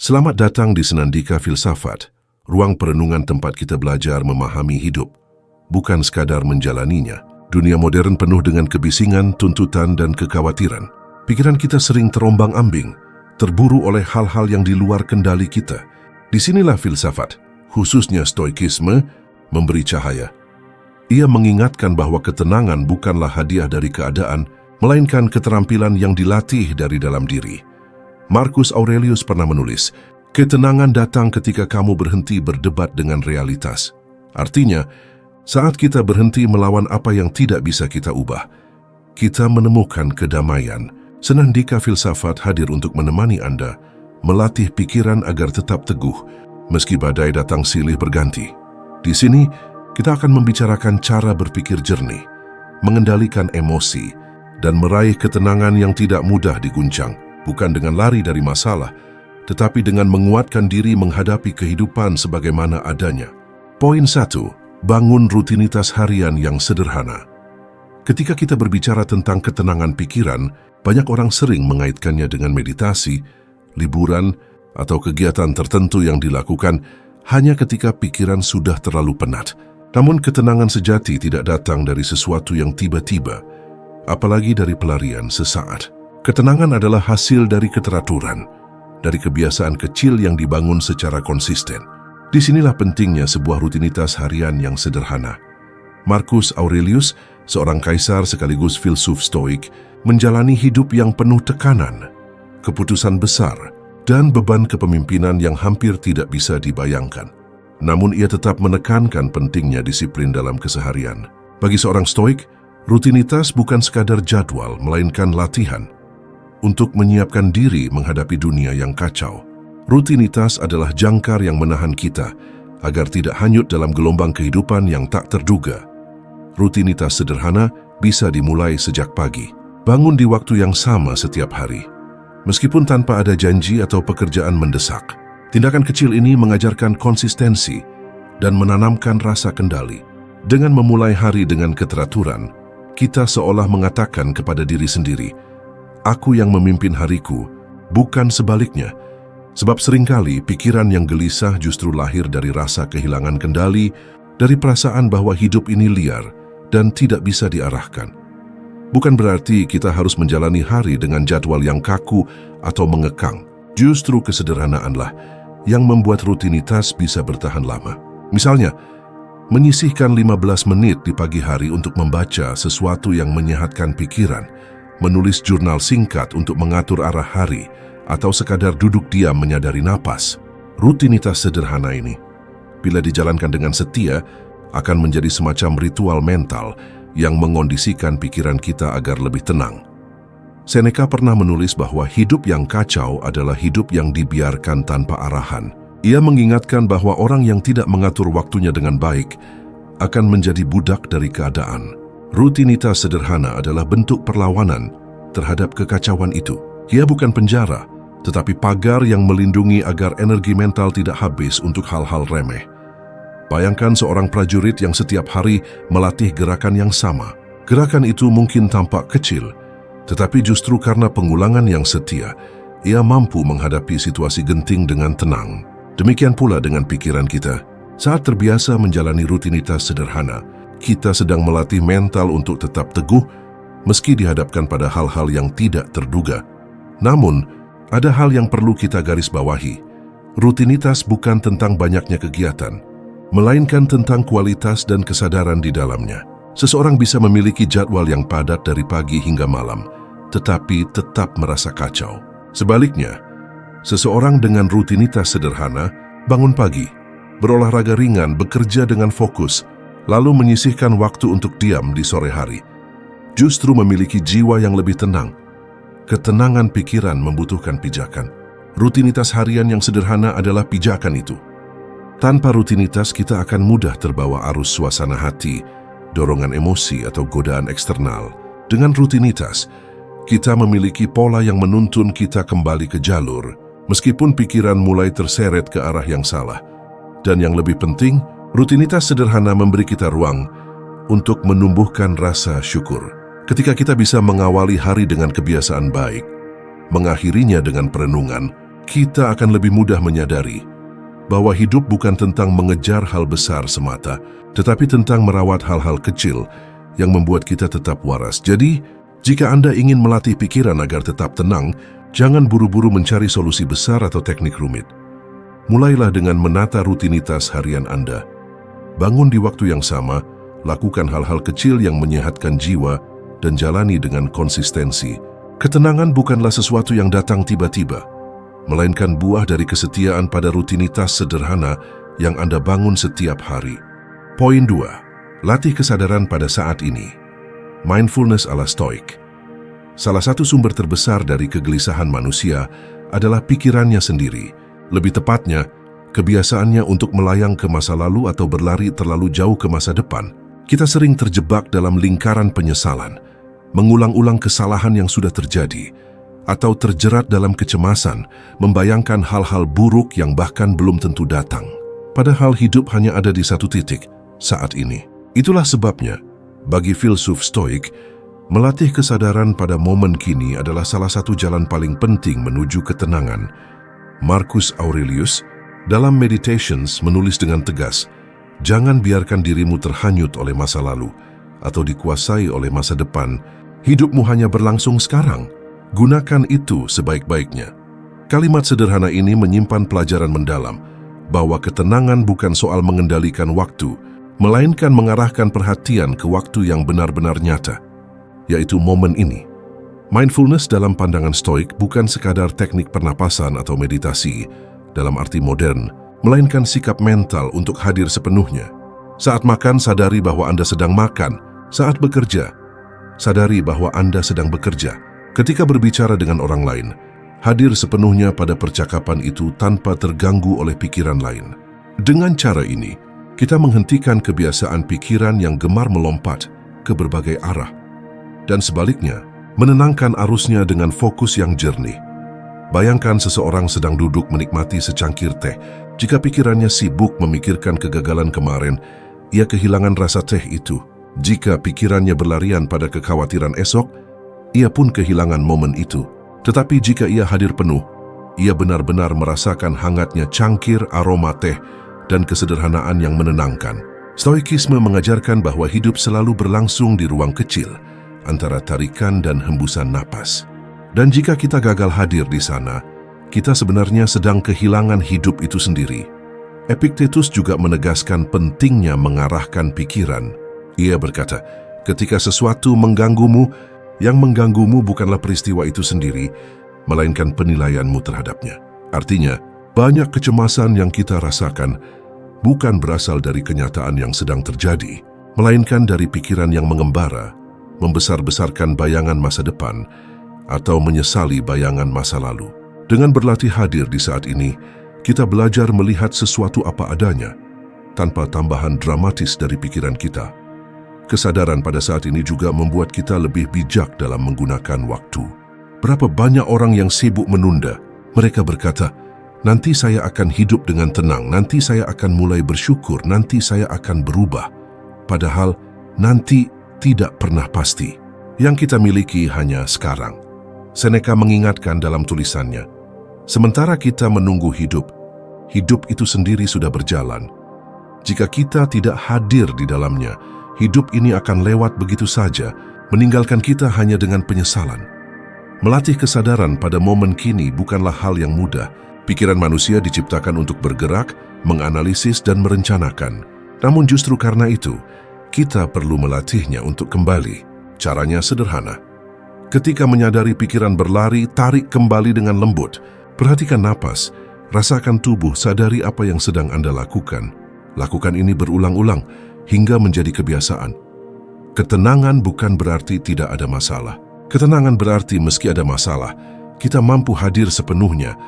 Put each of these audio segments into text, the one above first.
Selamat datang di Senandika Filsafat, ruang perenungan tempat kita belajar memahami hidup, bukan sekadar menjalaninya. Dunia modern penuh dengan kebisingan, tuntutan, dan kekhawatiran. Pikiran kita sering terombang-ambing, terburu oleh hal-hal yang di luar kendali kita. Disinilah filsafat, khususnya stoikisme, memberi cahaya. Ia mengingatkan bahwa ketenangan bukanlah hadiah dari keadaan, melainkan keterampilan yang dilatih dari dalam diri. Marcus Aurelius pernah menulis, ketenangan datang ketika kamu berhenti berdebat dengan realitas. Artinya, saat kita berhenti melawan apa yang tidak bisa kita ubah, kita menemukan kedamaian. Senandika Filsafat hadir untuk menemani Anda, melatih pikiran agar tetap teguh, meski badai datang silih berganti. Di sini, kita akan membicarakan cara berpikir jernih, mengendalikan emosi, dan meraih ketenangan yang tidak mudah diguncang. Bukan dengan lari dari masalah, tetapi dengan menguatkan diri menghadapi kehidupan sebagaimana adanya. Poin 1. Bangun rutinitas harian yang sederhana. Ketika kita berbicara tentang ketenangan pikiran, banyak orang sering mengaitkannya dengan meditasi, liburan, atau kegiatan tertentu yang dilakukan hanya ketika pikiran sudah terlalu penat. Namun ketenangan sejati tidak datang dari sesuatu yang tiba-tiba, apalagi dari pelarian sesaat. Ketenangan adalah hasil dari keteraturan, dari kebiasaan kecil yang dibangun secara konsisten. Disinilah pentingnya sebuah rutinitas harian yang sederhana. Marcus Aurelius, seorang kaisar sekaligus filsuf stoik, menjalani hidup yang penuh tekanan, keputusan besar, dan beban kepemimpinan yang hampir tidak bisa dibayangkan. Namun ia tetap menekankan pentingnya disiplin dalam keseharian. Bagi seorang stoik, rutinitas bukan sekadar jadwal, melainkan latihan untuk menyiapkan diri menghadapi dunia yang kacau. Rutinitas adalah jangkar yang menahan kita agar tidak hanyut dalam gelombang kehidupan yang tak terduga. Rutinitas sederhana bisa dimulai sejak pagi. Bangun di waktu yang sama setiap hari, meskipun tanpa ada janji atau pekerjaan mendesak. Tindakan kecil ini mengajarkan konsistensi dan menanamkan rasa kendali. Dengan memulai hari dengan keteraturan, kita seolah mengatakan kepada diri sendiri, aku yang memimpin hariku, bukan sebaliknya. Sebab seringkali pikiran yang gelisah justru lahir dari rasa kehilangan kendali, dari perasaan bahwa hidup ini liar dan tidak bisa diarahkan. Bukan berarti kita harus menjalani hari dengan jadwal yang kaku atau mengekang. Justru kesederhanaanlah yang membuat rutinitas bisa bertahan lama. Misalnya, menyisihkan 15 menit di pagi hari untuk membaca sesuatu yang menyehatkan pikiran, menulis jurnal singkat untuk mengatur arah hari, atau sekadar duduk diam menyadari napas. Rutinitas sederhana ini, bila dijalankan dengan setia, akan menjadi semacam ritual mental yang mengondisikan pikiran kita agar lebih tenang. Seneca pernah menulis bahwa hidup yang kacau adalah hidup yang dibiarkan tanpa arahan. Ia mengingatkan bahwa orang yang tidak mengatur waktunya dengan baik akan menjadi budak dari keadaan. Rutinitas sederhana adalah bentuk perlawanan terhadap kekacauan itu. Ia bukan penjara, tetapi pagar yang melindungi agar energi mental tidak habis untuk hal-hal remeh. Bayangkan seorang prajurit yang setiap hari melatih gerakan yang sama. Gerakan itu mungkin tampak kecil, tetapi justru karena pengulangan yang setia, ia mampu menghadapi situasi genting dengan tenang. Demikian pula dengan pikiran kita. Saat terbiasa menjalani rutinitas sederhana, kita sedang melatih mental untuk tetap teguh meski dihadapkan pada hal-hal yang tidak terduga. Namun, ada hal yang perlu kita garis bawahi. Rutinitas bukan tentang banyaknya kegiatan, melainkan tentang kualitas dan kesadaran di dalamnya. Seseorang bisa memiliki jadwal yang padat dari pagi hingga malam, tetapi tetap merasa kacau. Sebaliknya, seseorang dengan rutinitas sederhana, bangun pagi, berolahraga ringan, bekerja dengan fokus, lalu menyisihkan waktu untuk diam di sore hari, justru memiliki jiwa yang lebih tenang. Ketenangan pikiran membutuhkan pijakan. Rutinitas harian yang sederhana adalah pijakan itu. Tanpa rutinitas, kita akan mudah terbawa arus suasana hati, dorongan emosi, atau godaan eksternal. Dengan rutinitas, kita memiliki pola yang menuntun kita kembali ke jalur, meskipun pikiran mulai terseret ke arah yang salah. Dan yang lebih penting, rutinitas sederhana memberi kita ruang untuk menumbuhkan rasa syukur. Ketika kita bisa mengawali hari dengan kebiasaan baik, mengakhirinya dengan perenungan, kita akan lebih mudah menyadari bahwa hidup bukan tentang mengejar hal besar semata, tetapi tentang merawat hal-hal kecil yang membuat kita tetap waras. Jadi, jika Anda ingin melatih pikiran agar tetap tenang, jangan buru-buru mencari solusi besar atau teknik rumit. Mulailah dengan menata rutinitas harian Anda. Bangun di waktu yang sama, lakukan hal-hal kecil yang menyehatkan jiwa, dan jalani dengan konsistensi. Ketenangan bukanlah sesuatu yang datang tiba-tiba, melainkan buah dari kesetiaan pada rutinitas sederhana yang Anda bangun setiap hari. Poin 2. Latih kesadaran pada saat ini. Mindfulness ala Stoik. Salah satu sumber terbesar dari kegelisahan manusia adalah pikirannya sendiri. Lebih tepatnya, kebiasaannya untuk melayang ke masa lalu atau berlari terlalu jauh ke masa depan. Kita sering terjebak dalam lingkaran penyesalan, mengulang-ulang kesalahan yang sudah terjadi, atau terjerat dalam kecemasan, membayangkan hal-hal buruk yang bahkan belum tentu datang. Padahal hidup hanya ada di satu titik, saat ini. Itulah sebabnya, bagi filsuf Stoik, melatih kesadaran pada momen kini adalah salah satu jalan paling penting menuju ketenangan. Marcus Aurelius, dalam Meditations menulis dengan tegas, jangan biarkan dirimu terhanyut oleh masa lalu atau dikuasai oleh masa depan. Hidupmu hanya berlangsung sekarang. Gunakan itu sebaik-baiknya. Kalimat sederhana ini menyimpan pelajaran mendalam bahwa ketenangan bukan soal mengendalikan waktu, melainkan mengarahkan perhatian ke waktu yang benar-benar nyata, yaitu momen ini. Mindfulness dalam pandangan Stoik bukan sekadar teknik pernapasan atau meditasi dalam arti modern, melainkan sikap mental untuk hadir sepenuhnya. Saat makan, sadari bahwa Anda sedang makan. Saat bekerja, sadari bahwa Anda sedang bekerja. Ketika berbicara dengan orang lain, hadir sepenuhnya pada percakapan itu tanpa terganggu oleh pikiran lain. Dengan cara ini, kita menghentikan kebiasaan pikiran yang gemar melompat ke berbagai arah, dan sebaliknya, menenangkan arusnya dengan fokus yang jernih. Bayangkan seseorang sedang duduk menikmati secangkir teh. Jika pikirannya sibuk memikirkan kegagalan kemarin, ia kehilangan rasa teh itu. Jika pikirannya berlarian pada kekhawatiran esok, ia pun kehilangan momen itu. Tetapi jika ia hadir penuh, ia benar-benar merasakan hangatnya cangkir aroma teh dan kesederhanaan yang menenangkan. Stoikisme mengajarkan bahwa hidup selalu berlangsung di ruang kecil antara tarikan dan hembusan napas. Dan jika kita gagal hadir di sana, kita sebenarnya sedang kehilangan hidup itu sendiri. Epictetus juga menegaskan pentingnya mengarahkan pikiran. Ia berkata, ketika sesuatu mengganggumu, yang mengganggumu bukanlah peristiwa itu sendiri, melainkan penilaianmu terhadapnya. Artinya, banyak kecemasan yang kita rasakan bukan berasal dari kenyataan yang sedang terjadi, melainkan dari pikiran yang mengembara, membesar-besarkan bayangan masa depan, atau menyesali bayangan masa lalu. Dengan berlatih hadir di saat ini, kita belajar melihat sesuatu apa adanya, tanpa tambahan dramatis dari pikiran kita. Kesadaran pada saat ini juga membuat kita lebih bijak dalam menggunakan waktu. Berapa banyak orang yang sibuk menunda? Mereka berkata, nanti saya akan hidup dengan tenang, nanti saya akan mulai bersyukur, nanti saya akan berubah. Padahal, nanti tidak pernah pasti. Yang kita miliki hanya sekarang. Seneca mengingatkan dalam tulisannya, sementara kita menunggu hidup, hidup itu sendiri sudah berjalan. Jika kita tidak hadir di dalamnya, hidup ini akan lewat begitu saja, meninggalkan kita hanya dengan penyesalan. Melatih kesadaran pada momen kini bukanlah hal yang mudah. Pikiran manusia diciptakan untuk bergerak, menganalisis, dan merencanakan. Namun justru karena itu, kita perlu melatihnya untuk kembali. Caranya sederhana. Ketika menyadari pikiran berlari, tarik kembali dengan lembut. Perhatikan napas, rasakan tubuh, sadari apa yang sedang Anda lakukan. Lakukan ini berulang-ulang, hingga menjadi kebiasaan. Ketenangan bukan berarti tidak ada masalah. Ketenangan berarti meski ada masalah, kita mampu hadir sepenuhnya,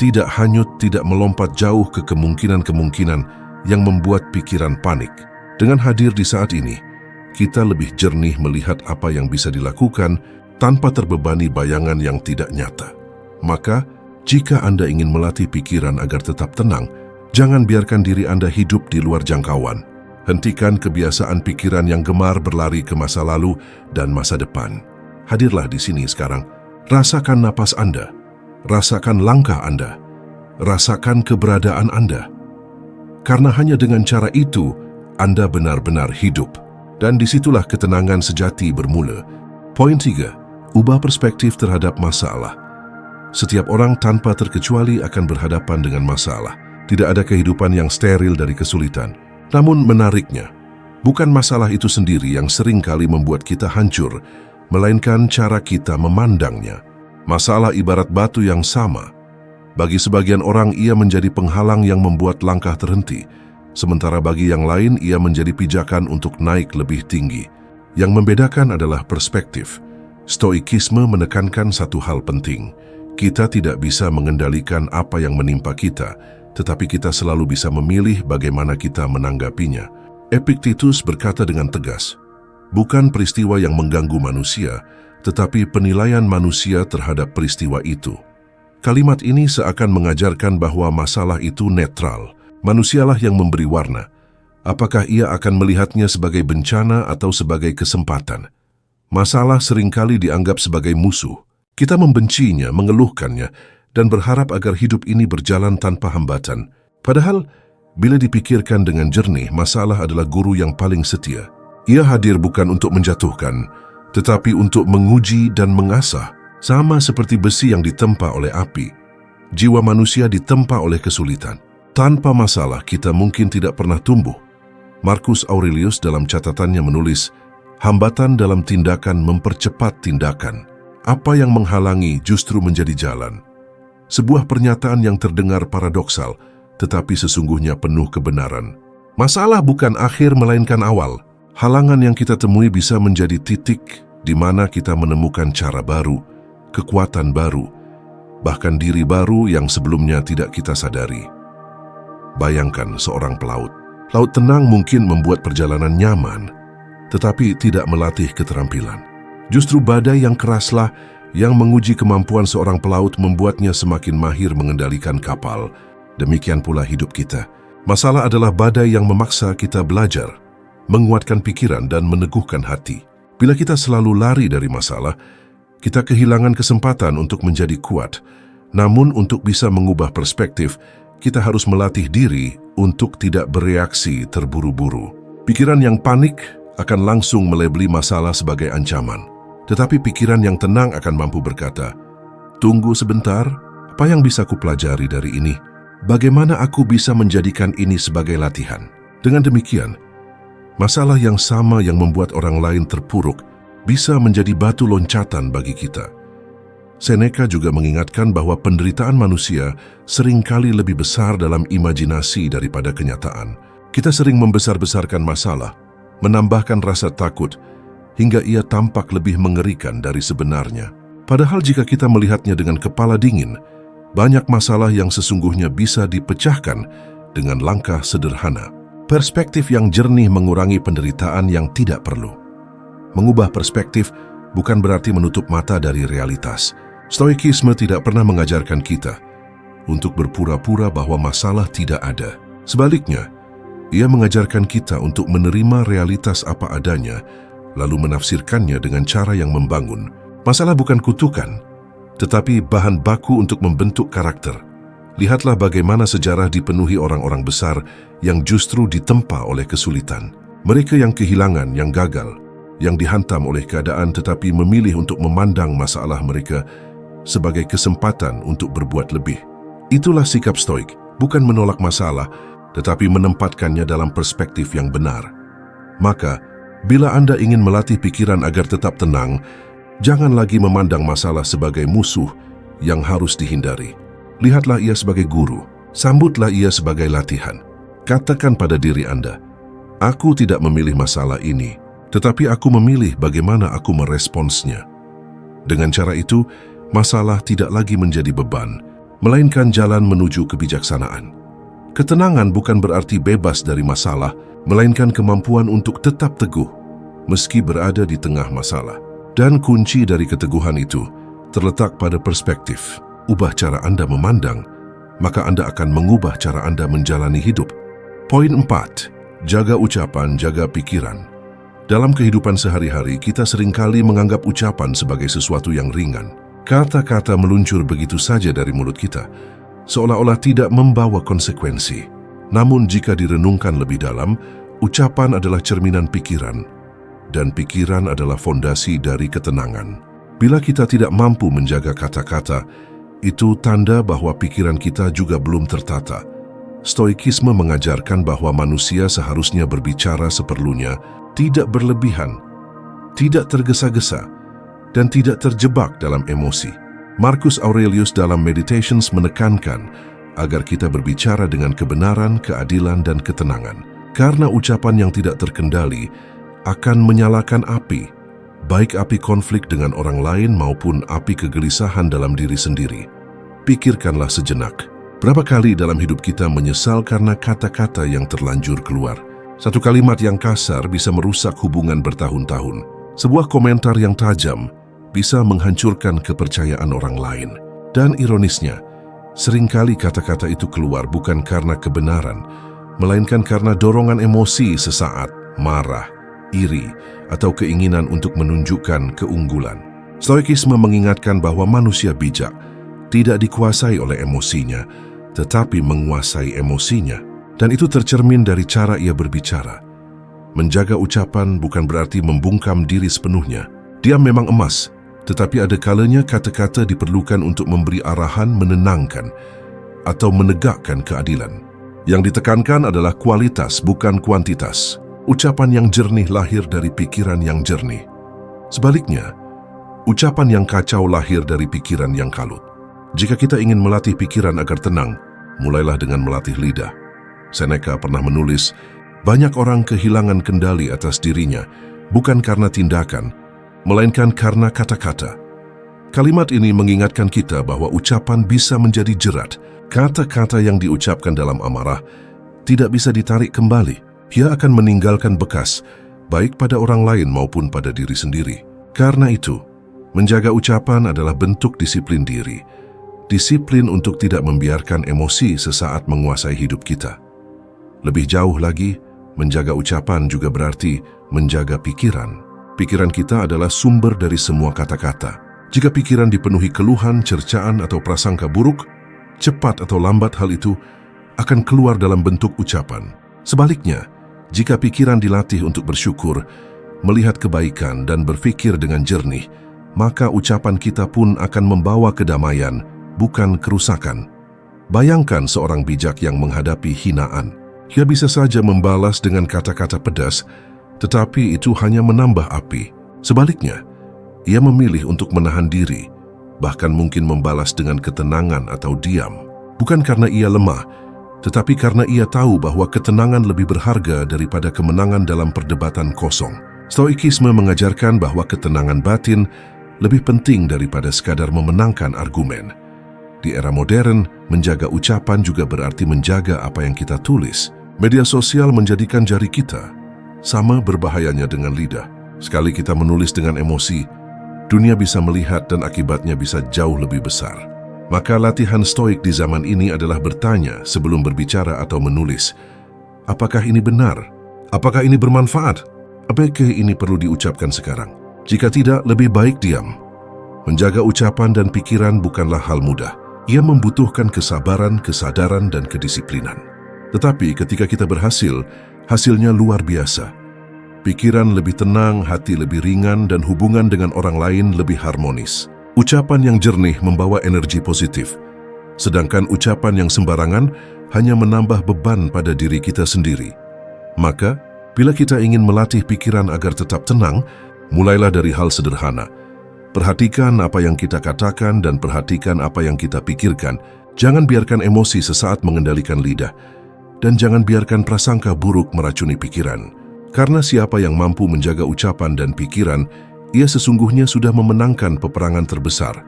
tidak hanyut, tidak melompat jauh ke kemungkinan-kemungkinan yang membuat pikiran panik. Dengan hadir di saat ini, kita lebih jernih melihat apa yang bisa dilakukan tanpa terbebani bayangan yang tidak nyata. Maka, jika Anda ingin melatih pikiran agar tetap tenang, jangan biarkan diri Anda hidup di luar jangkauan. Hentikan kebiasaan pikiran yang gemar berlari ke masa lalu dan masa depan. Hadirlah di sini sekarang. Rasakan napas Anda. rasakan langkah Anda, rasakan keberadaan Anda. Karena hanya dengan cara itu, Anda benar-benar hidup. Dan disitulah ketenangan sejati bermula. Poin 3. Ubah perspektif terhadap masalah. Setiap orang tanpa terkecuali akan berhadapan dengan masalah. Tidak ada kehidupan yang steril dari kesulitan. Namun menariknya, bukan masalah itu sendiri yang sering kali membuat kita hancur, melainkan cara kita memandangnya. Masalah ibarat batu yang sama. Bagi sebagian orang ia menjadi penghalang yang membuat langkah terhenti, sementara bagi yang lain ia menjadi pijakan untuk naik lebih tinggi. Yang membedakan adalah perspektif. Stoikisme menekankan satu hal penting. Kita tidak bisa mengendalikan apa yang menimpa kita, tetapi kita selalu bisa memilih bagaimana kita menanggapinya. Epictetus berkata dengan tegas, bukan peristiwa yang mengganggu manusia, tetapi penilaian manusia terhadap peristiwa itu. Kalimat ini seakan mengajarkan bahwa masalah itu netral. Manusialah yang memberi warna. Apakah ia akan melihatnya sebagai bencana atau sebagai kesempatan? Masalah seringkali dianggap sebagai musuh. Kita membencinya, mengeluhkannya, dan berharap agar hidup ini berjalan tanpa hambatan. Padahal, bila dipikirkan dengan jernih, masalah adalah guru yang paling setia. Ia hadir bukan untuk menjatuhkan, tetapi untuk menguji dan mengasah. Sama seperti besi yang ditempa oleh api, jiwa manusia ditempa oleh kesulitan. Tanpa masalah, kita mungkin tidak pernah tumbuh. Marcus Aurelius dalam catatannya menulis, hambatan dalam tindakan mempercepat tindakan. Apa yang menghalangi justru menjadi jalan. Sebuah pernyataan yang terdengar paradoksal, tetapi sesungguhnya penuh kebenaran. Masalah bukan akhir melainkan awal. Halangan yang kita temui bisa menjadi titik di mana kita menemukan cara baru, kekuatan baru, bahkan diri baru yang sebelumnya tidak kita sadari. Bayangkan seorang pelaut. Laut tenang mungkin membuat perjalanan nyaman, tetapi tidak melatih keterampilan. Justru badai yang keraslah yang menguji kemampuan seorang pelaut, membuatnya semakin mahir mengendalikan kapal. Demikian pula hidup kita. Masalah adalah badai yang memaksa kita belajar, menguatkan pikiran dan meneguhkan hati. Bila kita selalu lari dari masalah, kita kehilangan kesempatan untuk menjadi kuat. Namun untuk bisa mengubah perspektif, kita harus melatih diri untuk tidak bereaksi terburu-buru. Pikiran yang panik akan langsung melabeli masalah sebagai ancaman. Tetapi pikiran yang tenang akan mampu berkata, tunggu sebentar, apa yang bisa kupelajari dari ini? Bagaimana aku bisa menjadikan ini sebagai latihan? Dengan demikian, masalah yang sama yang membuat orang lain terpuruk bisa menjadi batu loncatan bagi kita. Seneca juga mengingatkan bahwa penderitaan manusia seringkali lebih besar dalam imajinasi daripada kenyataan. Kita sering membesar-besarkan masalah, menambahkan rasa takut, hingga ia tampak lebih mengerikan dari sebenarnya. Padahal jika kita melihatnya dengan kepala dingin, banyak masalah yang sesungguhnya bisa dipecahkan dengan langkah sederhana. Perspektif yang jernih mengurangi penderitaan yang tidak perlu. Mengubah perspektif bukan berarti menutup mata dari realitas. Stoikisme tidak pernah mengajarkan kita untuk berpura-pura bahwa masalah tidak ada. Sebaliknya, ia mengajarkan kita untuk menerima realitas apa adanya, lalu menafsirkannya dengan cara yang membangun. Masalah bukan kutukan, tetapi bahan baku untuk membentuk karakter. Lihatlah bagaimana sejarah dipenuhi orang-orang besar yang justru ditempa oleh kesulitan. Mereka yang kehilangan, yang gagal, yang dihantam oleh keadaan, tetapi memilih untuk memandang masalah mereka sebagai kesempatan untuk berbuat lebih. Itulah sikap stoik, bukan menolak masalah, tetapi menempatkannya dalam perspektif yang benar. Maka, bila Anda ingin melatih pikiran agar tetap tenang, jangan lagi memandang masalah sebagai musuh yang harus dihindari. Lihatlah ia sebagai guru, sambutlah ia sebagai latihan. Katakan pada diri Anda, aku tidak memilih masalah ini, tetapi aku memilih bagaimana aku meresponsnya. Dengan cara itu, masalah tidak lagi menjadi beban, melainkan jalan menuju kebijaksanaan. Ketenangan bukan berarti bebas dari masalah, melainkan kemampuan untuk tetap teguh, meski berada di tengah masalah. Dan kunci dari keteguhan itu terletak pada perspektif. Ubah cara Anda memandang, maka Anda akan mengubah cara Anda menjalani hidup. Poin 4. Jaga ucapan, jaga pikiran. Dalam kehidupan sehari-hari, kita seringkali menganggap ucapan sebagai sesuatu yang ringan. Kata-kata meluncur begitu saja dari mulut kita, seolah-olah tidak membawa konsekuensi. Namun jika direnungkan lebih dalam, ucapan adalah cerminan pikiran, dan pikiran adalah fondasi dari ketenangan. Bila kita tidak mampu menjaga kata-kata, itu tanda bahwa pikiran kita juga belum tertata. Stoikisme mengajarkan bahwa manusia seharusnya berbicara seperlunya, tidak berlebihan, tidak tergesa-gesa, dan tidak terjebak dalam emosi. Marcus Aurelius dalam Meditations menekankan agar kita berbicara dengan kebenaran, keadilan, dan ketenangan. Karena ucapan yang tidak terkendali akan menyalakan api, baik api konflik dengan orang lain maupun api kegelisahan dalam diri sendiri. Pikirkanlah sejenak, berapa kali dalam hidup kita menyesal karena kata-kata yang terlanjur keluar? Satu kalimat yang kasar bisa merusak hubungan bertahun-tahun. Sebuah komentar yang tajam bisa menghancurkan kepercayaan orang lain. Dan ironisnya, seringkali kata-kata itu keluar bukan karena kebenaran, melainkan karena dorongan emosi sesaat, marah, iri, atau keinginan untuk menunjukkan keunggulan. Stoikisme mengingatkan bahwa manusia bijak tidak dikuasai oleh emosinya, tetapi menguasai emosinya. Dan itu tercermin dari cara ia berbicara. Menjaga ucapan bukan berarti membungkam diri sepenuhnya. Diam memang emas, tetapi ada kalanya kata-kata diperlukan untuk memberi arahan menenangkan atau menegakkan keadilan. Yang ditekankan adalah kualitas, bukan kuantitas. Ucapan yang jernih lahir dari pikiran yang jernih. Sebaliknya, ucapan yang kacau lahir dari pikiran yang kalut. Jika kita ingin melatih pikiran agar tenang, mulailah dengan melatih lidah. Seneca pernah menulis, banyak orang kehilangan kendali atas dirinya, bukan karena tindakan, melainkan karena kata-kata. Kalimat ini mengingatkan kita bahwa ucapan bisa menjadi jerat. Kata-kata yang diucapkan dalam amarah tidak bisa ditarik kembali. Ia akan meninggalkan bekas, baik pada orang lain maupun pada diri sendiri. Karena itu, menjaga ucapan adalah bentuk disiplin diri. Disiplin untuk tidak membiarkan emosi sesaat menguasai hidup kita. Lebih jauh lagi, menjaga ucapan juga berarti menjaga pikiran. Pikiran kita adalah sumber dari semua kata-kata. Jika pikiran dipenuhi keluhan, cercaan, atau prasangka buruk, cepat atau lambat hal itu akan keluar dalam bentuk ucapan. Sebaliknya, jika pikiran dilatih untuk bersyukur, melihat kebaikan, dan berpikir dengan jernih, maka ucapan kita pun akan membawa kedamaian, bukan kerusakan. Bayangkan seorang bijak yang menghadapi hinaan. Ia bisa saja membalas dengan kata-kata pedas, tetapi itu hanya menambah api. Sebaliknya, ia memilih untuk menahan diri, bahkan mungkin membalas dengan ketenangan atau diam. Bukan karena ia lemah, tetapi karena ia tahu bahwa ketenangan lebih berharga daripada kemenangan dalam perdebatan kosong. Stoikisme mengajarkan bahwa ketenangan batin lebih penting daripada sekadar memenangkan argumen. Di era modern, menjaga ucapan juga berarti menjaga apa yang kita tulis. Media sosial menjadikan jari kita sama berbahayanya dengan lidah. Sekali kita menulis dengan emosi, dunia bisa melihat dan akibatnya bisa jauh lebih besar. Maka latihan stoik di zaman ini adalah bertanya sebelum berbicara atau menulis. Apakah ini benar? Apakah ini bermanfaat? Apakah ini perlu diucapkan sekarang? Jika tidak, lebih baik diam. Menjaga ucapan dan pikiran bukanlah hal mudah. Ia membutuhkan kesabaran, kesadaran, dan kedisiplinan. Tetapi ketika kita berhasil, hasilnya luar biasa. Pikiran lebih tenang, hati lebih ringan, dan hubungan dengan orang lain lebih harmonis. Ucapan yang jernih membawa energi positif, sedangkan ucapan yang sembarangan hanya menambah beban pada diri kita sendiri. Maka, bila kita ingin melatih pikiran agar tetap tenang, mulailah dari hal sederhana. Perhatikan apa yang kita katakan dan perhatikan apa yang kita pikirkan. Jangan biarkan emosi sesaat mengendalikan lidah. Dan jangan biarkan prasangka buruk meracuni pikiran. Karena siapa yang mampu menjaga ucapan dan pikiran, ia sesungguhnya sudah memenangkan peperangan terbesar,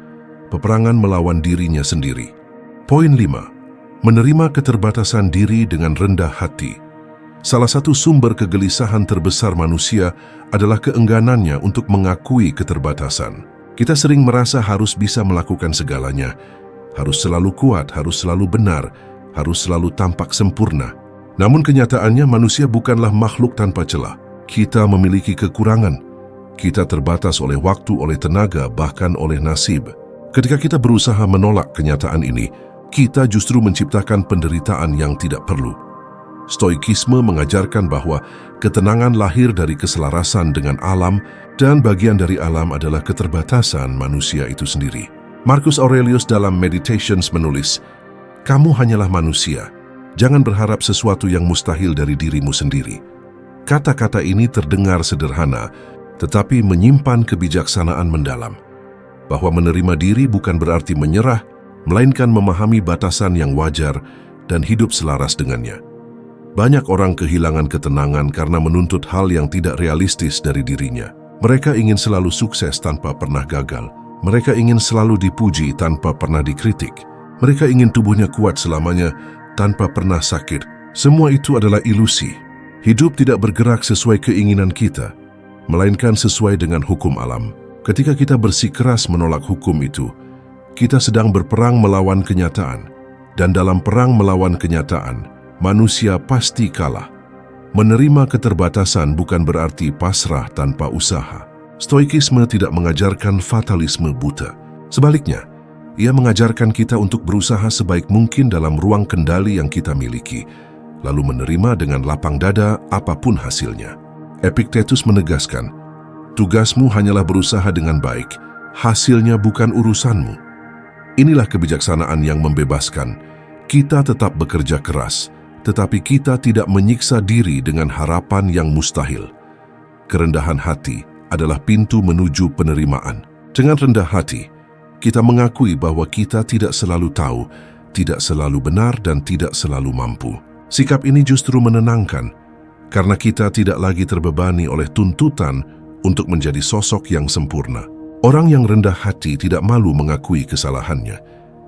peperangan melawan dirinya sendiri. Poin 5. Menerima keterbatasan diri dengan rendah hati. Salah satu sumber kegelisahan terbesar manusia adalah keengganannya untuk mengakui keterbatasan. Kita sering merasa harus bisa melakukan segalanya, harus selalu kuat, harus selalu benar, harus selalu tampak sempurna. Namun kenyataannya manusia bukanlah makhluk tanpa celah. Kita memiliki kekurangan. Kita terbatas oleh waktu, oleh tenaga, bahkan oleh nasib. Ketika kita berusaha menolak kenyataan ini, kita justru menciptakan penderitaan yang tidak perlu. Stoikisme mengajarkan bahwa ketenangan lahir dari keselarasan dengan alam dan bagian dari alam adalah keterbatasan manusia itu sendiri. Marcus Aurelius dalam Meditations menulis, "Kamu hanyalah manusia. Jangan berharap sesuatu yang mustahil dari dirimu sendiri." Kata-kata ini terdengar sederhana, tetapi menyimpan kebijaksanaan mendalam. Bahwa menerima diri bukan berarti menyerah, melainkan memahami batasan yang wajar dan hidup selaras dengannya. Banyak orang kehilangan ketenangan karena menuntut hal yang tidak realistis dari dirinya. Mereka ingin selalu sukses tanpa pernah gagal. Mereka ingin selalu dipuji tanpa pernah dikritik. Mereka ingin tubuhnya kuat selamanya tanpa pernah sakit. Semua itu adalah ilusi. Hidup tidak bergerak sesuai keinginan kita, melainkan sesuai dengan hukum alam. Ketika kita bersikeras menolak hukum itu, kita sedang berperang melawan kenyataan. Dan dalam perang melawan kenyataan, manusia pasti kalah. Menerima keterbatasan bukan berarti pasrah tanpa usaha. Stoikisme tidak mengajarkan fatalisme buta. Sebaliknya, ia mengajarkan kita untuk berusaha sebaik mungkin dalam ruang kendali yang kita miliki, lalu menerima dengan lapang dada apapun hasilnya. Epictetus menegaskan, tugasmu hanyalah berusaha dengan baik, hasilnya bukan urusanmu. Inilah kebijaksanaan yang membebaskan. Kita tetap bekerja keras, tetapi kita tidak menyiksa diri dengan harapan yang mustahil. Kerendahan hati adalah pintu menuju penerimaan. Dengan rendah hati, kita mengakui bahwa kita tidak selalu tahu, tidak selalu benar, dan tidak selalu mampu. Sikap ini justru menenangkan, karena kita tidak lagi terbebani oleh tuntutan untuk menjadi sosok yang sempurna. Orang yang rendah hati tidak malu mengakui kesalahannya,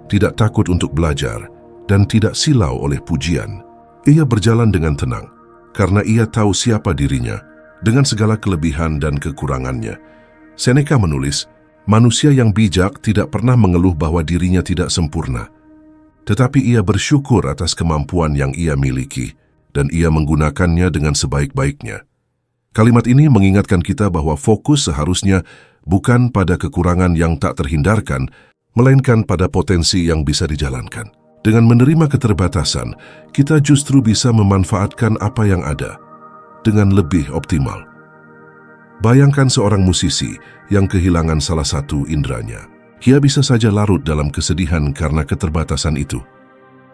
tidak takut untuk belajar, dan tidak silau oleh pujian. Ia berjalan dengan tenang, karena ia tahu siapa dirinya, dengan segala kelebihan dan kekurangannya. Seneca menulis, manusia yang bijak tidak pernah mengeluh bahwa dirinya tidak sempurna, tetapi ia bersyukur atas kemampuan yang ia miliki, dan ia menggunakannya dengan sebaik-baiknya. Kalimat ini mengingatkan kita bahwa fokus seharusnya bukan pada kekurangan yang tak terhindarkan, melainkan pada potensi yang bisa dijalankan. Dengan menerima keterbatasan, kita justru bisa memanfaatkan apa yang ada dengan lebih optimal. Bayangkan seorang musisi yang kehilangan salah satu inderanya. Ia bisa saja larut dalam kesedihan karena keterbatasan itu.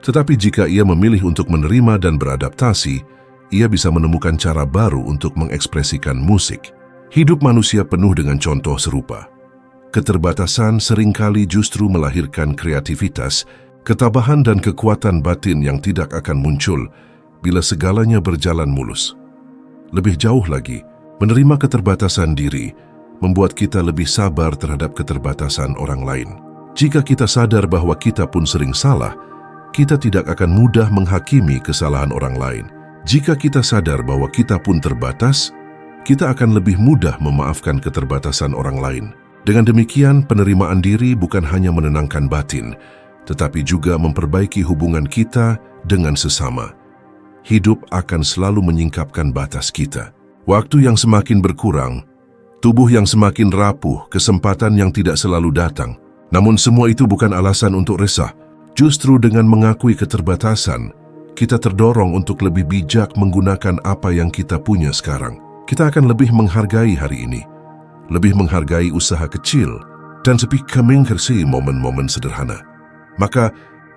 Tetapi jika ia memilih untuk menerima dan beradaptasi, ia bisa menemukan cara baru untuk mengekspresikan musik. Hidup manusia penuh dengan contoh serupa. Keterbatasan seringkali justru melahirkan kreativitas, ketabahan dan kekuatan batin yang tidak akan muncul bila segalanya berjalan mulus. Lebih jauh lagi, menerima keterbatasan diri membuat kita lebih sabar terhadap keterbatasan orang lain. Jika kita sadar bahwa kita pun sering salah, kita tidak akan mudah menghakimi kesalahan orang lain. Jika kita sadar bahwa kita pun terbatas, kita akan lebih mudah memaafkan keterbatasan orang lain. Dengan demikian, penerimaan diri bukan hanya menenangkan batin, tetapi juga memperbaiki hubungan kita dengan sesama. Hidup akan selalu menyingkapkan batas kita. Waktu yang semakin berkurang, tubuh yang semakin rapuh, kesempatan yang tidak selalu datang. Namun semua itu bukan alasan untuk resah. Justru dengan mengakui keterbatasan, kita terdorong untuk lebih bijak menggunakan apa yang kita punya sekarang. Kita akan lebih menghargai hari ini, lebih menghargai usaha kecil, dan lebih menghargai momen-momen sederhana. Maka,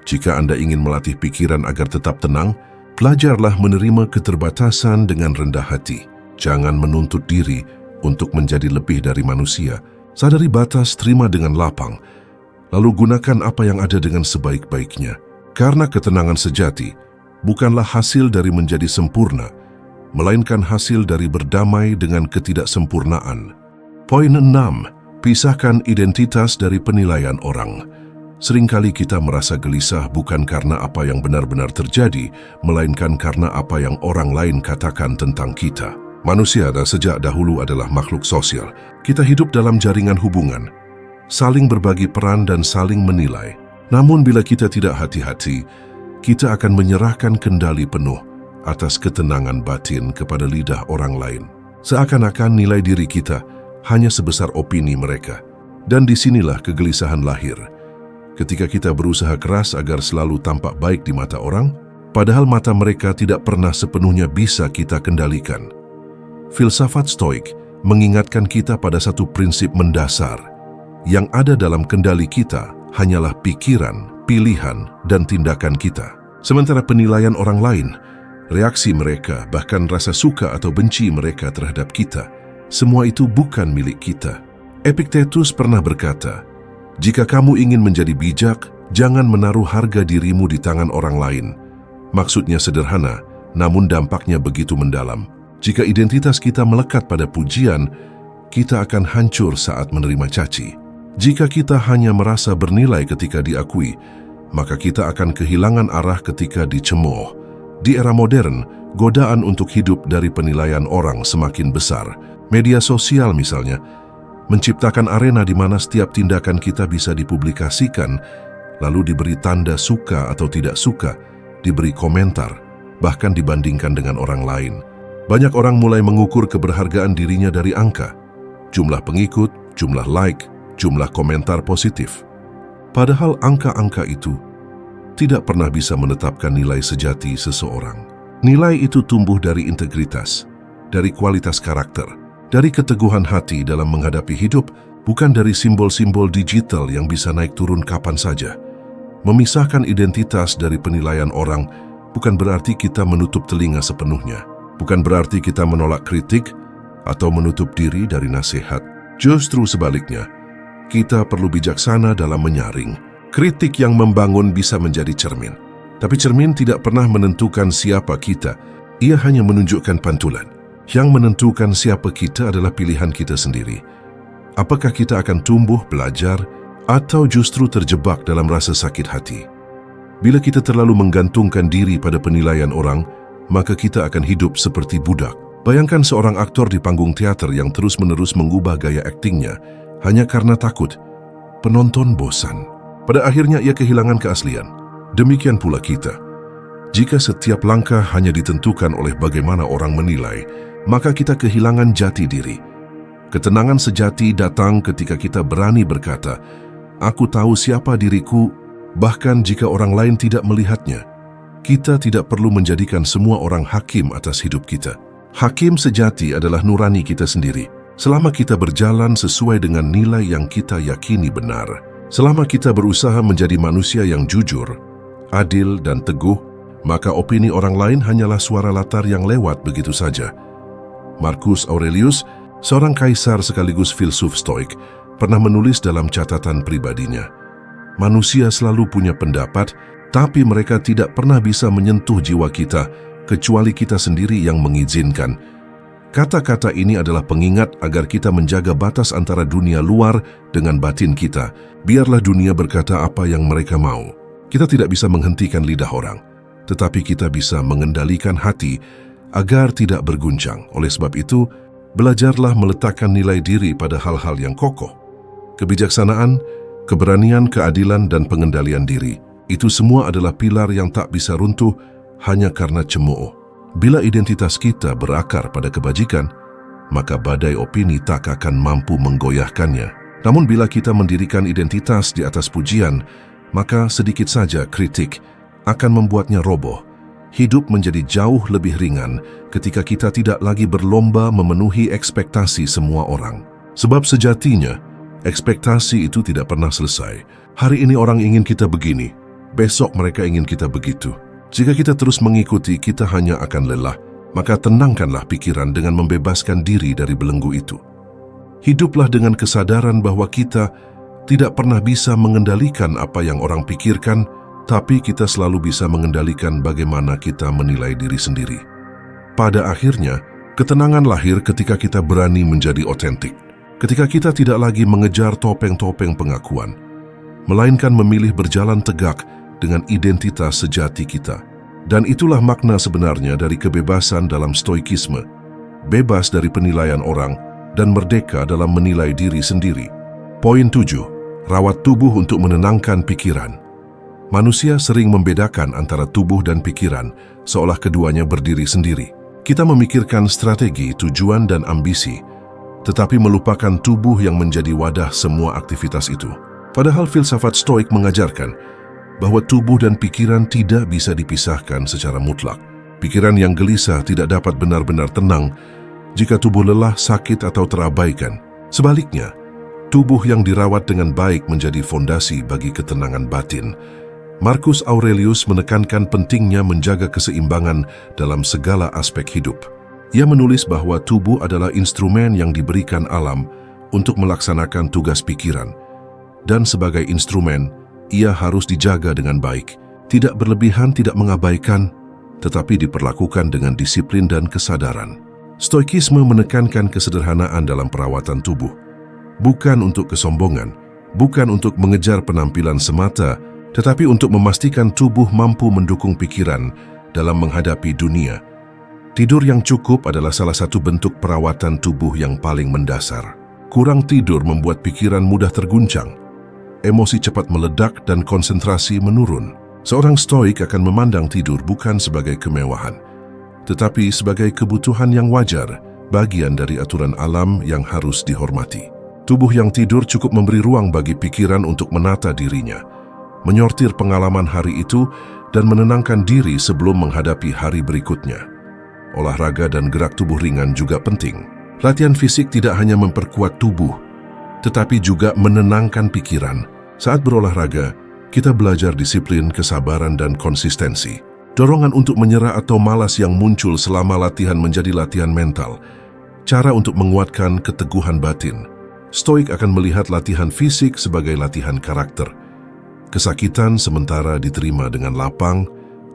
jika Anda ingin melatih pikiran agar tetap tenang, belajarlah menerima keterbatasan dengan rendah hati. Jangan menuntut diri untuk menjadi lebih dari manusia. Sadari batas, terima dengan lapang, lalu gunakan apa yang ada dengan sebaik-baiknya. Karena ketenangan sejati bukanlah hasil dari menjadi sempurna, melainkan hasil dari berdamai dengan ketidaksempurnaan. Poin 6. Pisahkan identitas dari penilaian orang. Seringkali kita merasa gelisah bukan karena apa yang benar-benar terjadi, melainkan karena apa yang orang lain katakan tentang kita. Manusia sejak dahulu adalah makhluk sosial. Kita hidup dalam jaringan hubungan, saling berbagi peran dan saling menilai. Namun bila kita tidak hati-hati, kita akan menyerahkan kendali penuh atas ketenangan batin kepada lidah orang lain. Seakan-akan nilai diri kita hanya sebesar opini mereka. Dan disinilah kegelisahan lahir. Ketika kita berusaha keras agar selalu tampak baik di mata orang, padahal mata mereka tidak pernah sepenuhnya bisa kita kendalikan. Filsafat Stoik mengingatkan kita pada satu prinsip mendasar. Yang ada dalam kendali kita hanyalah pikiran, pilihan, dan tindakan kita. Sementara penilaian orang lain, reaksi mereka, bahkan rasa suka atau benci mereka terhadap kita, semua itu bukan milik kita. Epictetus pernah berkata, "Jika kamu ingin menjadi bijak, jangan menaruh harga dirimu di tangan orang lain." Maksudnya sederhana, namun dampaknya begitu mendalam. Jika identitas kita melekat pada pujian, kita akan hancur saat menerima caci. Jika kita hanya merasa bernilai ketika diakui, maka kita akan kehilangan arah ketika dicemooh. Di era modern, godaan untuk hidup dari penilaian orang semakin besar. Media sosial misalnya, menciptakan arena di mana setiap tindakan kita bisa dipublikasikan, lalu diberi tanda suka atau tidak suka, diberi komentar, bahkan dibandingkan dengan orang lain. Banyak orang mulai mengukur keberhargaan dirinya dari angka, jumlah pengikut, jumlah like, jumlah komentar positif. Padahal angka-angka itu tidak pernah bisa menetapkan nilai sejati seseorang. Nilai itu tumbuh dari integritas, dari kualitas karakter, dari keteguhan hati dalam menghadapi hidup, bukan dari simbol-simbol digital yang bisa naik turun kapan saja. Memisahkan identitas dari penilaian orang bukan berarti kita menutup telinga sepenuhnya, bukan berarti kita menolak kritik atau menutup diri dari nasihat. Justru sebaliknya, kita perlu bijaksana dalam menyaring. Kritik yang membangun bisa menjadi cermin. Tapi cermin tidak pernah menentukan siapa kita. Ia hanya menunjukkan pantulan. Yang menentukan siapa kita adalah pilihan kita sendiri. Apakah kita akan tumbuh, belajar, atau justru terjebak dalam rasa sakit hati? Bila kita terlalu menggantungkan diri pada penilaian orang, maka kita akan hidup seperti budak. Bayangkan seorang aktor di panggung teater yang terus-menerus mengubah gaya aktingnya hanya karena takut penonton bosan. Pada akhirnya ia kehilangan keaslian. Demikian pula kita. Jika setiap langkah hanya ditentukan oleh bagaimana orang menilai, maka kita kehilangan jati diri. Ketenangan sejati datang ketika kita berani berkata, "Aku tahu siapa diriku," bahkan jika orang lain tidak melihatnya. Kita tidak perlu menjadikan semua orang hakim atas hidup kita. Hakim sejati adalah nurani kita sendiri. Selama kita berjalan sesuai dengan nilai yang kita yakini benar, selama kita berusaha menjadi manusia yang jujur, adil, dan teguh, maka opini orang lain hanyalah suara latar yang lewat begitu saja. Marcus Aurelius, seorang kaisar sekaligus filsuf Stoik, pernah menulis dalam catatan pribadinya, "Manusia selalu punya pendapat, tapi mereka tidak pernah bisa menyentuh jiwa kita, kecuali kita sendiri yang mengizinkan." Kata-kata ini adalah pengingat agar kita menjaga batas antara dunia luar dengan batin kita. Biarlah dunia berkata apa yang mereka mau. Kita tidak bisa menghentikan lidah orang, tetapi kita bisa mengendalikan hati agar tidak berguncang. Oleh sebab itu, belajarlah meletakkan nilai diri pada hal-hal yang kokoh. Kebijaksanaan, keberanian, keadilan, dan pengendalian diri. Itu semua adalah pilar yang tak bisa runtuh hanya karena cemooh. Bila identitas kita berakar pada kebajikan, maka badai opini tak akan mampu menggoyahkannya. Namun bila kita mendirikan identitas di atas pujian, maka sedikit saja kritik akan membuatnya roboh. Hidup menjadi jauh lebih ringan ketika kita tidak lagi berlomba memenuhi ekspektasi semua orang. Sebab sejatinya, ekspektasi itu tidak pernah selesai. Hari ini orang ingin kita begini, besok mereka ingin kita begitu. Jika kita terus mengikuti, kita hanya akan lelah. Maka tenangkanlah pikiran dengan membebaskan diri dari belenggu itu. Hiduplah dengan kesadaran bahwa kita tidak pernah bisa mengendalikan apa yang orang pikirkan, tapi kita selalu bisa mengendalikan bagaimana kita menilai diri sendiri. Pada akhirnya, ketenangan lahir ketika kita berani menjadi otentik. Ketika kita tidak lagi mengejar topeng-topeng pengakuan, melainkan memilih berjalan tegak dengan identitas sejati kita. Dan itulah makna sebenarnya dari kebebasan dalam stoikisme. Bebas dari penilaian orang dan merdeka dalam menilai diri sendiri. Poin 7. Rawat tubuh untuk menenangkan pikiran. Manusia sering membedakan antara tubuh dan pikiran, seolah keduanya berdiri sendiri. Kita memikirkan strategi, tujuan, dan ambisi, tetapi melupakan tubuh yang menjadi wadah semua aktivitas itu. Padahal filsafat Stoik mengajarkan bahwa tubuh dan pikiran tidak bisa dipisahkan secara mutlak. Pikiran yang gelisah tidak dapat benar-benar tenang jika tubuh lelah, sakit, atau terabaikan. Sebaliknya, tubuh yang dirawat dengan baik menjadi fondasi bagi ketenangan batin. Marcus Aurelius menekankan pentingnya menjaga keseimbangan dalam segala aspek hidup. Ia menulis bahwa tubuh adalah instrumen yang diberikan alam untuk melaksanakan tugas pikiran, dan sebagai instrumen, ia harus dijaga dengan baik, tidak berlebihan, tidak mengabaikan, tetapi diperlakukan dengan disiplin dan kesadaran. Stoikisme menekankan kesederhanaan dalam perawatan tubuh, bukan untuk kesombongan, bukan untuk mengejar penampilan semata, tetapi untuk memastikan tubuh mampu mendukung pikiran dalam menghadapi dunia. Tidur yang cukup adalah salah satu bentuk perawatan tubuh yang paling mendasar. Kurang tidur membuat pikiran mudah terguncang, emosi cepat meledak, dan konsentrasi menurun. Seorang Stoik akan memandang tidur bukan sebagai kemewahan, tetapi sebagai kebutuhan yang wajar, bagian dari aturan alam yang harus dihormati. Tubuh yang tidur cukup memberi ruang bagi pikiran untuk menata dirinya, menyortir pengalaman hari itu, dan menenangkan diri sebelum menghadapi hari berikutnya. Olahraga dan gerak tubuh ringan juga penting. Latihan fisik tidak hanya memperkuat tubuh, tetapi juga menenangkan pikiran. Saat berolahraga, kita belajar disiplin, kesabaran, dan konsistensi. Dorongan untuk menyerah atau malas yang muncul selama latihan menjadi latihan mental, cara untuk menguatkan keteguhan batin. Stoik akan melihat latihan fisik sebagai latihan karakter. Kesakitan sementara diterima dengan lapang,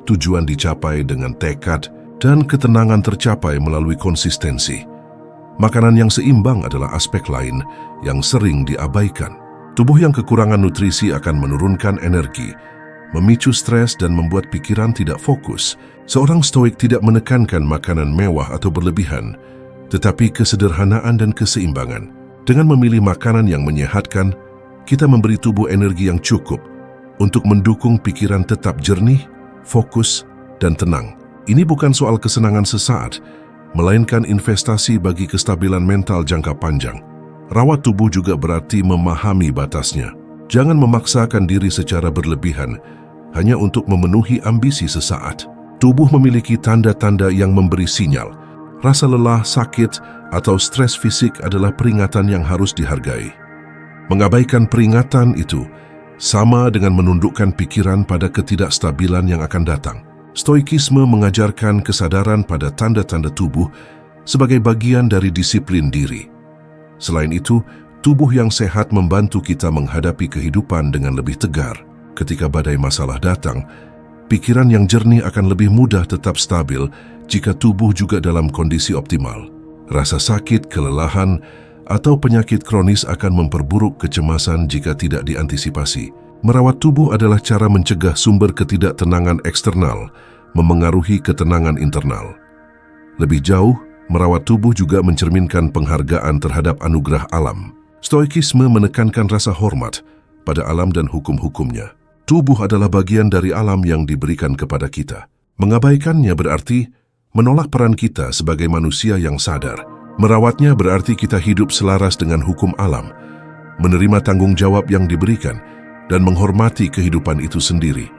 tujuan dicapai dengan tekad, dan ketenangan tercapai melalui konsistensi. Makanan yang seimbang adalah aspek lain yang sering diabaikan. Tubuh yang kekurangan nutrisi akan menurunkan energi, memicu stres, dan membuat pikiran tidak fokus. Seorang Stoik tidak menekankan makanan mewah atau berlebihan, tetapi kesederhanaan dan keseimbangan. Dengan memilih makanan yang menyehatkan, kita memberi tubuh energi yang cukup untuk mendukung pikiran tetap jernih, fokus, dan tenang. Ini bukan soal kesenangan sesaat, melainkan investasi bagi kestabilan mental jangka panjang. Rawat tubuh juga berarti memahami batasnya. Jangan memaksakan diri secara berlebihan hanya untuk memenuhi ambisi sesaat. Tubuh memiliki tanda-tanda yang memberi sinyal. Rasa lelah, sakit, atau stres fisik adalah peringatan yang harus dihargai. Mengabaikan peringatan itu sama dengan menundukkan pikiran pada ketidakstabilan yang akan datang. Stoikisme mengajarkan kesadaran pada tanda-tanda tubuh sebagai bagian dari disiplin diri. Selain itu, tubuh yang sehat membantu kita menghadapi kehidupan dengan lebih tegar. Ketika badai masalah datang, pikiran yang jernih akan lebih mudah tetap stabil jika tubuh juga dalam kondisi optimal. Rasa sakit, kelelahan, atau penyakit kronis akan memperburuk kecemasan jika tidak diantisipasi. Merawat tubuh adalah cara mencegah sumber ketidaktenangan eksternal memengaruhi ketenangan internal. Lebih jauh, merawat tubuh juga mencerminkan penghargaan terhadap anugerah alam. Stoikisme menekankan rasa hormat pada alam dan hukum-hukumnya. Tubuh adalah bagian dari alam yang diberikan kepada kita. Mengabaikannya berarti menolak peran kita sebagai manusia yang sadar. Merawatnya berarti kita hidup selaras dengan hukum alam, menerima tanggung jawab yang diberikan, dan menghormati kehidupan itu sendiri.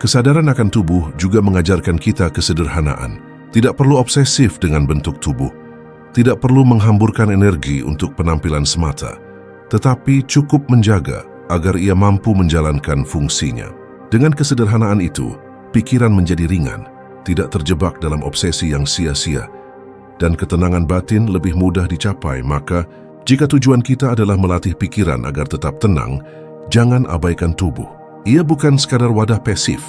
Kesadaran akan tubuh juga mengajarkan kita kesederhanaan. Tidak perlu obsesif dengan bentuk tubuh. Tidak perlu menghamburkan energi untuk penampilan semata, tetapi cukup menjaga agar ia mampu menjalankan fungsinya. Dengan kesederhanaan itu, pikiran menjadi ringan, tidak terjebak dalam obsesi yang sia-sia, dan ketenangan batin lebih mudah dicapai. Maka, jika tujuan kita adalah melatih pikiran agar tetap tenang, jangan abaikan tubuh. Ia bukan sekadar wadah pasif,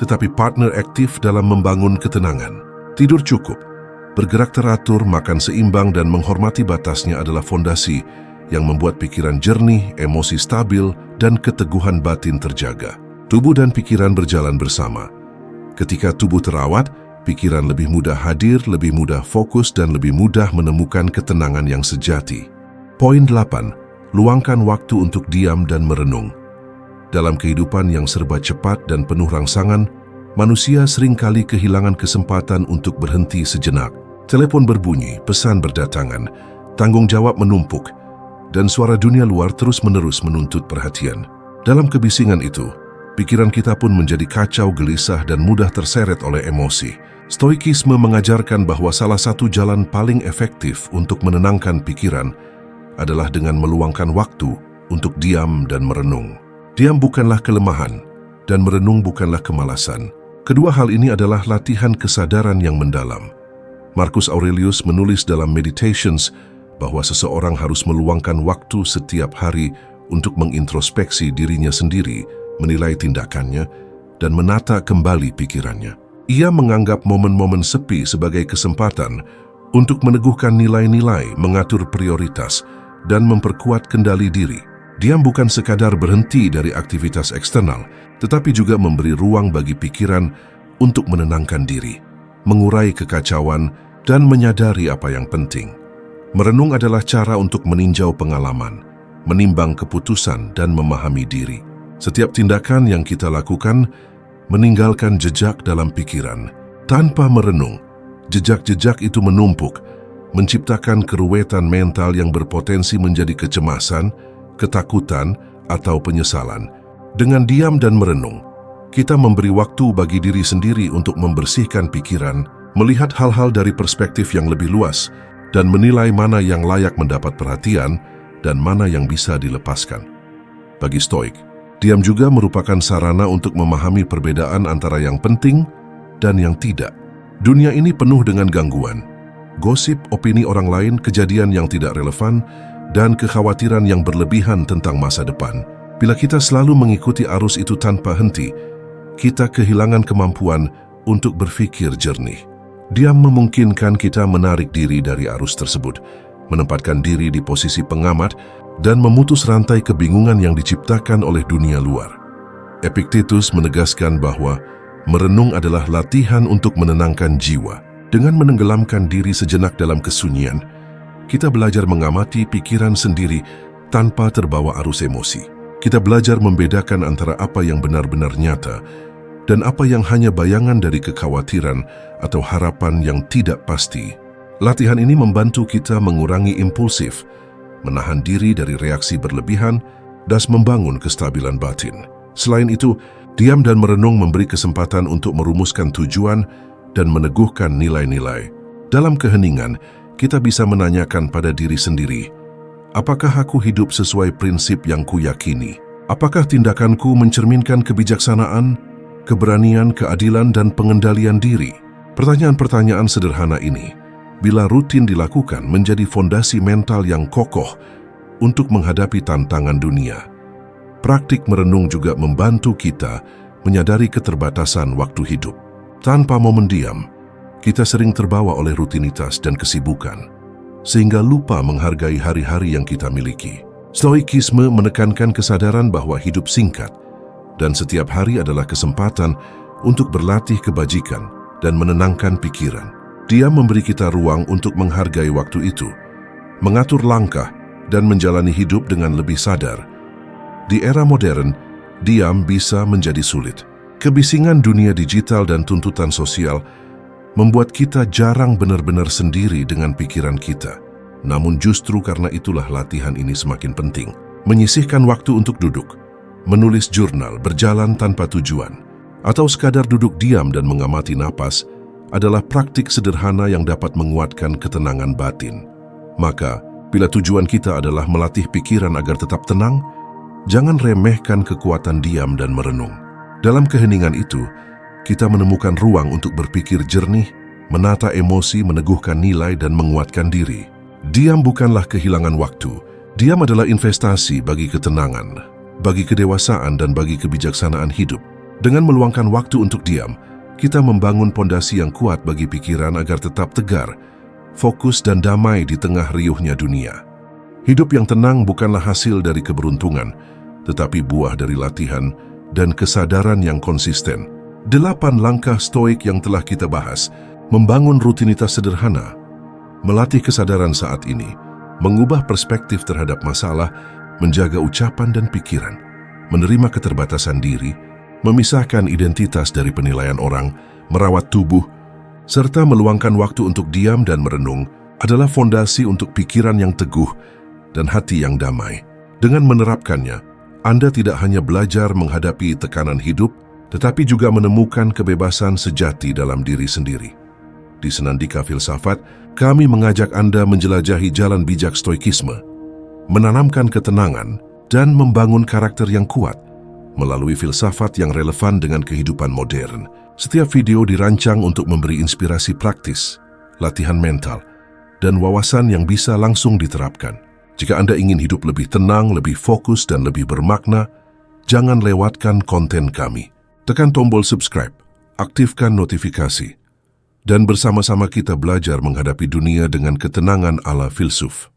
tetapi partner aktif dalam membangun ketenangan. Tidur cukup, bergerak teratur, makan seimbang, dan menghormati batasnya adalah fondasi yang membuat pikiran jernih, emosi stabil, dan keteguhan batin terjaga. Tubuh dan pikiran berjalan bersama. Ketika tubuh terawat, pikiran lebih mudah hadir, lebih mudah fokus, dan lebih mudah menemukan ketenangan yang sejati. Poin 8. Luangkan waktu untuk diam dan merenung. Dalam kehidupan yang serba cepat dan penuh rangsangan, manusia seringkali kehilangan kesempatan untuk berhenti sejenak. Telepon berbunyi, pesan berdatangan, tanggung jawab menumpuk, dan suara dunia luar terus-menerus menuntut perhatian. Dalam kebisingan itu, pikiran kita pun menjadi kacau, gelisah, dan mudah terseret oleh emosi. Stoikisme mengajarkan bahwa salah satu jalan paling efektif untuk menenangkan pikiran adalah dengan meluangkan waktu untuk diam dan merenung. Diam bukanlah kelemahan, dan merenung bukanlah kemalasan. Kedua hal ini adalah latihan kesadaran yang mendalam. Marcus Aurelius menulis dalam Meditations bahwa seseorang harus meluangkan waktu setiap hari untuk mengintrospeksi dirinya sendiri, menilai tindakannya, dan menata kembali pikirannya. Ia menganggap momen-momen sepi sebagai kesempatan untuk meneguhkan nilai-nilai, mengatur prioritas, dan memperkuat kendali diri. Diam bukan sekadar berhenti dari aktivitas eksternal, tetapi juga memberi ruang bagi pikiran untuk menenangkan diri, mengurai kekacauan, dan menyadari apa yang penting. Merenung adalah cara untuk meninjau pengalaman, menimbang keputusan, dan memahami diri. Setiap tindakan yang kita lakukan meninggalkan jejak dalam pikiran. Tanpa merenung, jejak-jejak itu menumpuk, menciptakan keruwetan mental yang berpotensi menjadi kecemasan, ketakutan, atau penyesalan. Dengan diam dan merenung, kita memberi waktu bagi diri sendiri untuk membersihkan pikiran, melihat hal-hal dari perspektif yang lebih luas, dan menilai mana yang layak mendapat perhatian dan mana yang bisa dilepaskan. Bagi Stoik, diam juga merupakan sarana untuk memahami perbedaan antara yang penting dan yang tidak. Dunia ini penuh dengan gangguan, gosip, opini orang lain, kejadian yang tidak relevan, dan kekhawatiran yang berlebihan tentang masa depan. Bila kita selalu mengikuti arus itu tanpa henti, kita kehilangan kemampuan untuk berpikir jernih. Diam memungkinkan kita menarik diri dari arus tersebut, menempatkan diri di posisi pengamat, dan memutus rantai kebingungan yang diciptakan oleh dunia luar. Epictetus menegaskan bahwa merenung adalah latihan untuk menenangkan jiwa. Dengan menenggelamkan diri sejenak dalam kesunyian, kita belajar mengamati pikiran sendiri tanpa terbawa arus emosi. Kita belajar membedakan antara apa yang benar-benar nyata dan apa yang hanya bayangan dari kekhawatiran atau harapan yang tidak pasti. Latihan ini membantu kita mengurangi impulsif, menahan diri dari reaksi berlebihan, dan membangun kestabilan batin. Selain itu, diam dan merenung memberi kesempatan untuk merumuskan tujuan dan meneguhkan nilai-nilai. Dalam keheningan, kita bisa menanyakan pada diri sendiri, apakah aku hidup sesuai prinsip yang kuyakini? Apakah tindakanku mencerminkan kebijaksanaan, keberanian, keadilan, dan pengendalian diri? Pertanyaan-pertanyaan sederhana ini, bila rutin dilakukan, menjadi fondasi mental yang kokoh untuk menghadapi tantangan dunia. Praktik merenung juga membantu kita menyadari keterbatasan waktu hidup. Tanpa momen diam, kita sering terbawa oleh rutinitas dan kesibukan, sehingga lupa menghargai hari-hari yang kita miliki. Stoikisme menekankan kesadaran bahwa hidup singkat, dan setiap hari adalah kesempatan untuk berlatih kebajikan dan menenangkan pikiran. Dia memberi kita ruang untuk menghargai waktu itu, mengatur langkah, dan menjalani hidup dengan lebih sadar. Di era modern, diam bisa menjadi sulit. Kebisingan dunia digital dan tuntutan sosial membuat kita jarang benar-benar sendiri dengan pikiran kita. Namun justru karena itulah latihan ini semakin penting. Menyisihkan waktu untuk duduk, menulis jurnal, berjalan tanpa tujuan, atau sekadar duduk diam dan mengamati napas adalah praktik sederhana yang dapat menguatkan ketenangan batin. Maka, bila tujuan kita adalah melatih pikiran agar tetap tenang, jangan remehkan kekuatan diam dan merenung. Dalam keheningan itu, kita menemukan ruang untuk berpikir jernih, menata emosi, meneguhkan nilai, dan menguatkan diri. Diam bukanlah kehilangan waktu. Diam adalah investasi bagi ketenangan, bagi kedewasaan, dan bagi kebijaksanaan hidup. Dengan meluangkan waktu untuk diam, kita membangun pondasi yang kuat bagi pikiran agar tetap tegar, fokus, dan damai di tengah riuhnya dunia. Hidup yang tenang bukanlah hasil dari keberuntungan, tetapi buah dari latihan dan kesadaran yang konsisten. 8 langkah stoik yang telah kita bahas, membangun rutinitas sederhana, melatih kesadaran saat ini, mengubah perspektif terhadap masalah, menjaga ucapan dan pikiran, menerima keterbatasan diri, memisahkan identitas dari penilaian orang, merawat tubuh, serta meluangkan waktu untuk diam dan merenung, adalah fondasi untuk pikiran yang teguh dan hati yang damai. Dengan menerapkannya, Anda tidak hanya belajar menghadapi tekanan hidup, tetapi juga menemukan kebebasan sejati dalam diri sendiri. Di Senandika Filsafat, kami mengajak Anda menjelajahi jalan bijak stoikisme, menanamkan ketenangan, dan membangun karakter yang kuat melalui filsafat yang relevan dengan kehidupan modern. Setiap video dirancang untuk memberi inspirasi praktis, latihan mental, dan wawasan yang bisa langsung diterapkan. Jika Anda ingin hidup lebih tenang, lebih fokus, dan lebih bermakna, jangan lewatkan konten kami. Tekan tombol subscribe, aktifkan notifikasi, dan bersama-sama kita belajar menghadapi dunia dengan ketenangan ala filsuf.